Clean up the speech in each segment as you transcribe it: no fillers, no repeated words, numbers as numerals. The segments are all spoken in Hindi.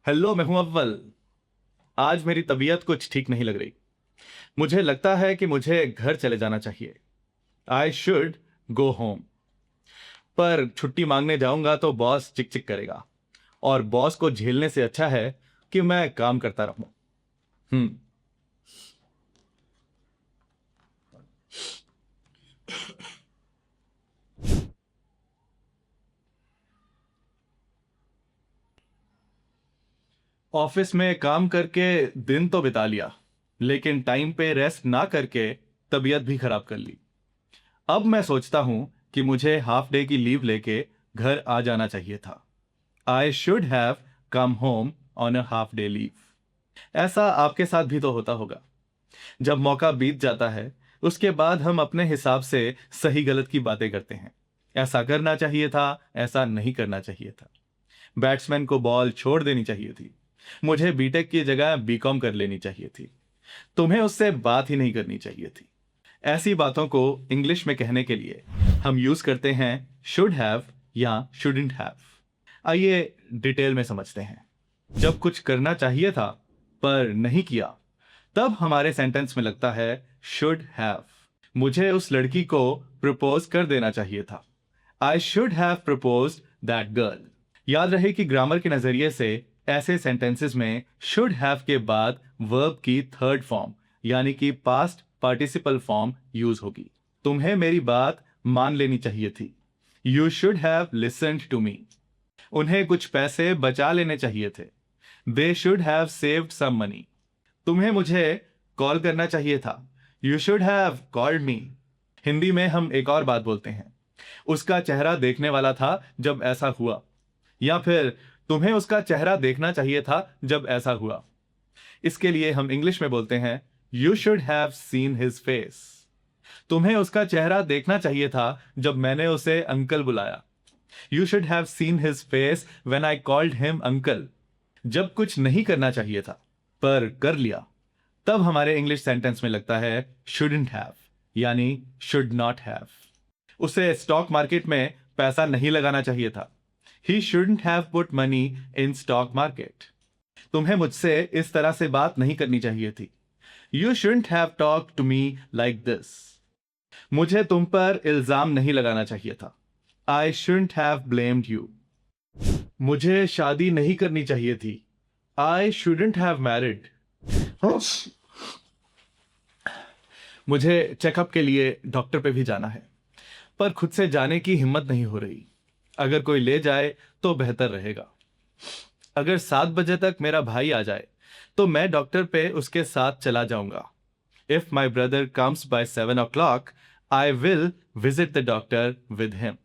हेलो, मैं हूं अव्वल। आज मेरी तबीयत कुछ ठीक नहीं लग रही। मुझे लगता है कि मुझे घर चले जाना चाहिए। I should go home. पर छुट्टी मांगने जाऊंगा तो बॉस चिक चिक करेगा, और बॉस को झेलने से अच्छा है कि मैं काम करता रहूं। हम्म। ऑफिस में काम करके दिन तो बिता लिया, लेकिन टाइम पे रेस्ट ना करके तबीयत भी खराब कर ली। अब मैं सोचता हूं कि मुझे हाफ डे की लीव लेके घर आ जाना चाहिए था। I should have come home on a half day leave. ऐसा आपके साथ भी तो होता होगा। जब मौका बीत जाता है, उसके बाद हम अपने हिसाब से सही गलत की बातें करते हैं। ऐसा करना चाहिए था, ऐसा नहीं करना चाहिए था। बैट्समैन को बॉल छोड़ देनी चाहिए थी। मुझे बीटेक की जगह बीकॉम कर लेनी चाहिए थी। तुम्हें उससे बात ही नहीं करनी चाहिए थी। ऐसी बातों को इंग्लिश में कहने के लिए हम यूज करते हैं शुड हैव या शुडंट हैव। आइए डिटेल में समझते हैं। जब कुछ करना चाहिए था पर नहीं किया, तब हमारे सेंटेंस में लगता है शुड हैव। मुझे उस लड़की को प्रपोज कर देना चाहिए था। I should have propose that girl. याद रहे कि ग्रामर के नजरिए से ऐसे सेंटेंसेस में शुड हैव के बाद वर्ब की थर्ड फॉर्म यानी कि पास्ट पार्टिसिपल फॉर्म यूज होगी। तुम्हें मेरी बात मान लेनी चाहिए थी। You should have listened to me. उन्हें कुछ पैसे बचा लेने चाहिए थे। They should have saved some money. तुम्हें मुझे कॉल करना चाहिए था। You should have called me. Hindi में हम एक और बात बोलते हैं, उसका चेहरा देखने वाला था जब ऐसा हुआ, या फिर तुम्हें उसका चेहरा देखना चाहिए था जब ऐसा हुआ। इसके लिए हम इंग्लिश में बोलते हैं you should have seen his face. तुम्हें उसका चेहरा देखना चाहिए था जब मैंने उसे अंकल बुलाया। You should have seen his face when I called him uncle. जब कुछ नहीं करना चाहिए था पर कर लिया, तब हमारे इंग्लिश सेंटेंस में लगता है शुडंट हैव यानी शुड नॉट हैव। उसे स्टॉक मार्केट में पैसा नहीं लगाना चाहिए था। He shouldn't have put money in stock market. तुम्हें मुझसे इस तरह से बात नहीं करनी चाहिए थी। You shouldn't have talk to me like this. मुझे तुम पर इल्जाम नहीं लगाना चाहिए था। I shouldn't have blamed you. मुझे शादी नहीं करनी चाहिए थी। I shouldn't have married. मुझे चेकअप के लिए डॉक्टर पे भी जाना है, पर खुद से जाने की हिम्मत नहीं हो रही। अगर कोई ले जाए तो बेहतर रहेगा। अगर 7 बजे तक मेरा भाई आ जाए तो मैं डॉक्टर पे उसके साथ चला जाऊंगा। If my brother comes by 7 o'clock, I will visit the doctor with him.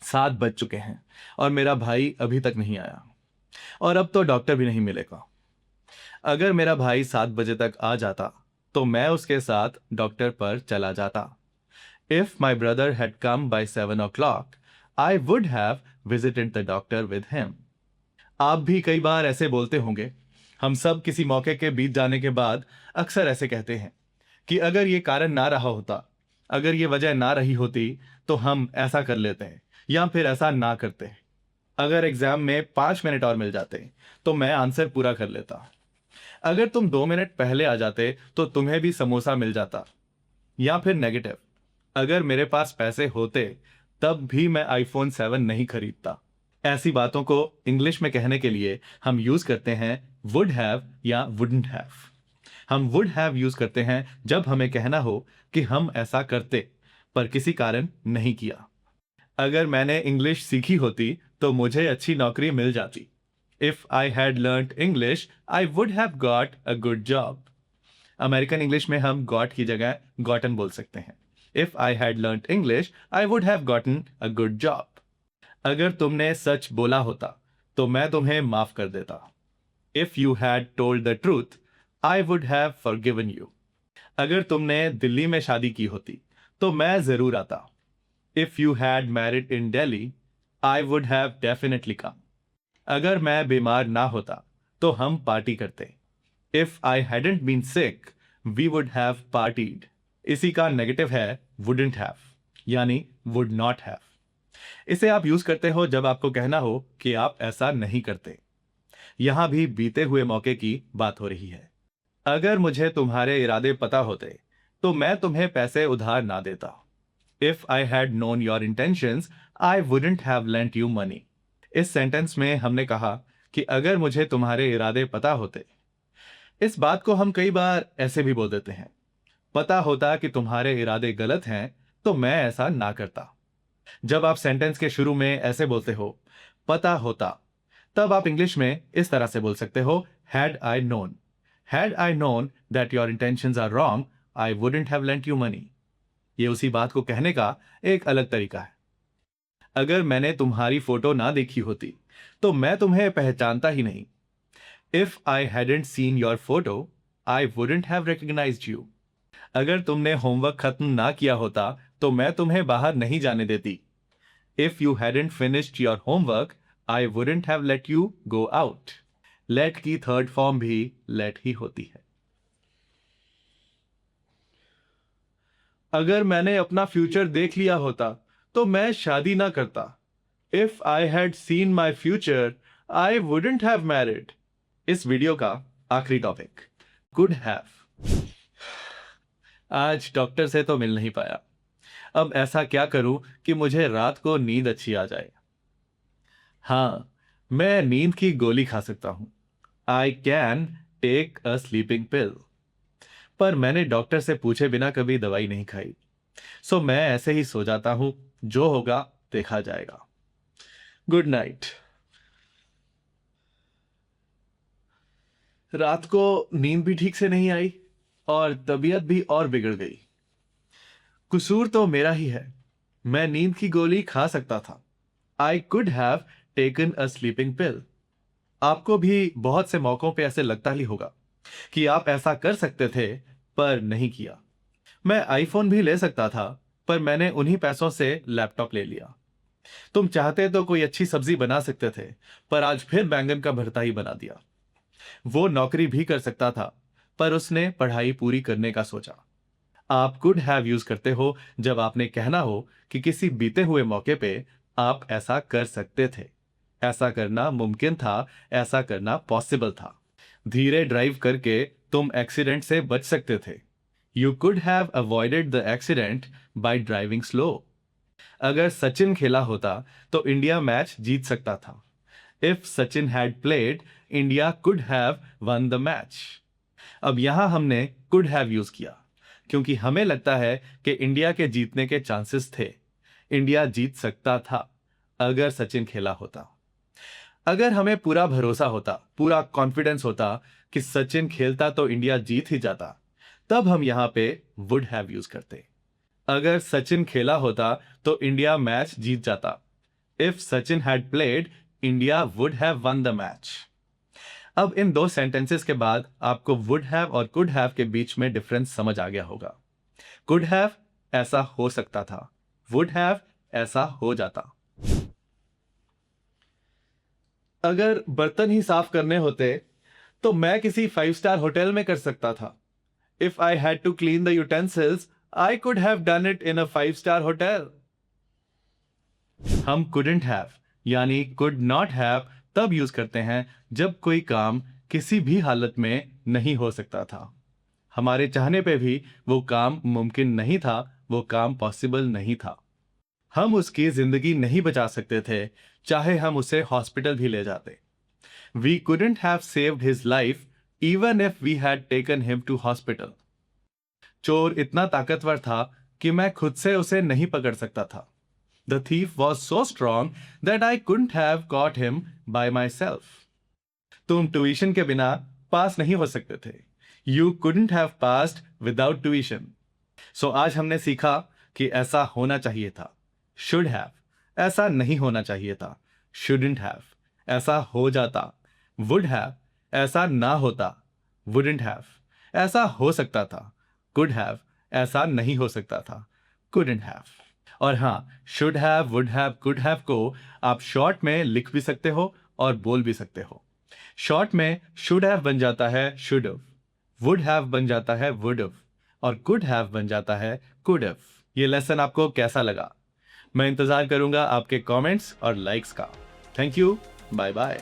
7 बज चुके हैं और मेरा भाई अभी तक नहीं आया, और अब तो डॉक्टर भी नहीं मिलेगा। अगर मेरा भाई 7 बजे तक आ जाता तो मैं उसके साथ डॉक्टर पर चला जाता। If my brother had come by 7 o'clock, I would have visited the doctor with him. आप भी कई बार ऐसे बोलते होंगे। हम सब किसी मौके के बीत जाने के बाद अक्सर ऐसे कहते हैं कि अगर ये कारण ना रहा होता, अगर ये वजह ना रही होती, तो हम ऐसा कर लेते हैं या फिर ऐसा ना करते। अगर एग्जाम में 5 मिनट और मिल जाते तो मैं आंसर पूरा कर लेता। अगर तुम 2 मिनट पहले आ जाते तो तुम्हें भी समोसा मिल जाता। या फिर नेगेटिव, अगर मेरे पास पैसे होते तब भी मैं iPhone 7 नहीं खरीदता। ऐसी बातों को इंग्लिश में कहने के लिए हम यूज करते हैं वुड हैव या वुडंट हैव। हम वुड हैव यूज करते हैं जब हमें कहना हो कि हम ऐसा करते, पर किसी कारण नहीं किया। अगर मैंने इंग्लिश सीखी होती तो मुझे अच्छी नौकरी मिल जाती। If I had learned English, I would have got a good job. American English में हम गॉट की जगह गॉटन बोल सकते हैं। If I had learned English, I would have gotten a good job. अगर तुमने सच बोला होता तो मैं तुम्हें माफ कर देता। If you had told the truth, I would have forgiven you. अगर तुमने दिल्ली में शादी की होती तो मैं जरूर आता। If you had married in Delhi, I would have definitely come. अगर मैं बीमार ना होता तो हम पार्टी करते। If I hadn't been sick, we would have partied. इसी का नेगेटिव है वुडंट हैव यानी वुड नॉट हैव। इसे आप यूज करते हो जब आपको कहना हो कि आप ऐसा नहीं करते। यहां भी बीते हुए मौके की बात हो रही है। अगर मुझे तुम्हारे इरादे पता होते तो मैं तुम्हें पैसे उधार ना देता। If I had known your intentions I wouldn't have lent you money. इस सेंटेंस में हमने कहा कि अगर मुझे तुम्हारे इरादे पता होते। इस बात को हम कई बार ऐसे भी बोल देते हैं, पता होता कि तुम्हारे इरादे गलत हैं तो मैं ऐसा ना करता। जब आप सेंटेंस के शुरू में ऐसे बोलते हो, पता होता, तब आप इंग्लिश में इस तरह से बोल सकते हो, had I known. Had I known that your intentions are wrong I wouldn't have lent you money. ये उसी बात को कहने का एक अलग तरीका है। अगर मैंने तुम्हारी फोटो ना देखी होती तो मैं तुम्हें पहचानता ही नहीं। If I hadn't seen your photo I wouldn't have recognised you. अगर तुमने होमवर्क खत्म ना किया होता तो मैं तुम्हें बाहर नहीं जाने देती। If you hadn't finished your homework I wouldn't have let you go out. Let की थर्ड फॉर्म भी लेट ही होती है। अगर मैंने अपना फ्यूचर देख लिया होता तो मैं शादी ना करता। If I had seen my future I wouldn't have married. इस वीडियो का आखिरी टॉपिक, कुड हैव। आज डॉक्टर से तो मिल नहीं पाया। अब ऐसा क्या करूं कि मुझे रात को नींद अच्छी आ जाए। हाँ, मैं नींद की गोली खा सकता हूं। I can take a sleeping pill. पर मैंने डॉक्टर से पूछे बिना कभी दवाई नहीं खाई। सो मैं ऐसे ही सो जाता हूं, जो होगा देखा जाएगा। Good night. रात को नींद भी ठीक से नहीं आई और तबीयत भी और बिगड़ गई। कसूर तो मेरा ही है। मैं नींद की गोली खा सकता था। I could have taken a sleeping pill. आपको भी बहुत से मौकों पे ऐसे लगता ही होगा कि आप ऐसा कर सकते थे पर नहीं किया। मैं आईफोन भी ले सकता था पर मैंने उन्हीं पैसों से लैपटॉप ले लिया। तुम चाहते तो कोई अच्छी सब्जी बना सकते थे पर आज फिर बैंगन का भरता ही बना दिया। वो नौकरी भी कर सकता था पर उसने पढ़ाई पूरी करने का सोचा। आप कुड हैव यूज करते हो जब आपने कहना हो कि किसी बीते हुए मौके पे आप ऐसा कर सकते थे, ऐसा करना मुमकिन था, ऐसा करना पॉसिबल था। धीरे ड्राइव करके तुम एक्सीडेंट से बच सकते थे। You could have avoided the accident by driving slow. अगर सचिन खेला होता तो इंडिया मैच जीत सकता था। If Sachin had played India could have one the match. अब यहां हमने कुड हैव यूज किया क्योंकि हमें लगता है कि इंडिया के जीतने के चांसेस थे। इंडिया जीत सकता था अगर सचिन खेला होता। अगर हमें पूरा भरोसा होता, पूरा कॉन्फिडेंस होता कि सचिन खेलता तो इंडिया जीत ही जाता, तब हम यहां पे वुड हैव यूज करते। अगर सचिन खेला होता तो इंडिया मैच जीत जाता। If Sachin had played India would have one the match. अब इन दो सेंटेंसेस के बाद आपको वुड हैव और कुड हैव के बीच में डिफरेंस समझ आ गया होगा। कुड हैव ऐसा हो सकता था, वुड हैव ऐसा हो जाता। अगर बर्तन ही साफ करने होते तो मैं किसी 5 स्टार होटल में कर सकता था। If I had to clean the utensils I could have done it in a 5 star hotel. हम कुडंट हैव यानी कुड नॉट हैव तब यूज करते हैं जब कोई काम किसी भी हालत में नहीं हो सकता था। हमारे चाहने पे भी वो काम मुमकिन नहीं था, वो काम पॉसिबल नहीं था। हम उसकी जिंदगी नहीं बचा सकते थे, चाहे हम उसे हॉस्पिटल भी ले जाते। We couldn't have saved his life even if we had taken him to hospital. चोर इतना ताकतवर था कि मैं खुद से उसे नहीं पकड़ सकता था। The thief was so strong that I couldn't have caught him by myself. तुम ट्यूशन के बिना पास नहीं हो सकते थे। You couldn't have passed without tuition. So आज हमने सीखा कि ऐसा होना चाहिए था, should have, ऐसा नहीं होना चाहिए था, shouldn't have, ऐसा हो जाता, would have, ऐसा ना होता, wouldn't have, ऐसा हो सकता था, could have, ऐसा नहीं हो सकता था, couldn't have। और हाँ, should have, would have, could have को आप शॉर्ट में लिख भी सकते हो और बोल भी सकते हो। शॉर्ट में शुड हैव बन जाता है शुड हैव, वुड हैव बन जाता है वुड हैव और कुड हैव बन जाता है कुड हैव। ये लेसन आपको कैसा लगा? मैं इंतजार करूंगा आपके कमेंट्स और लाइक्स का। Thank you, bye bye.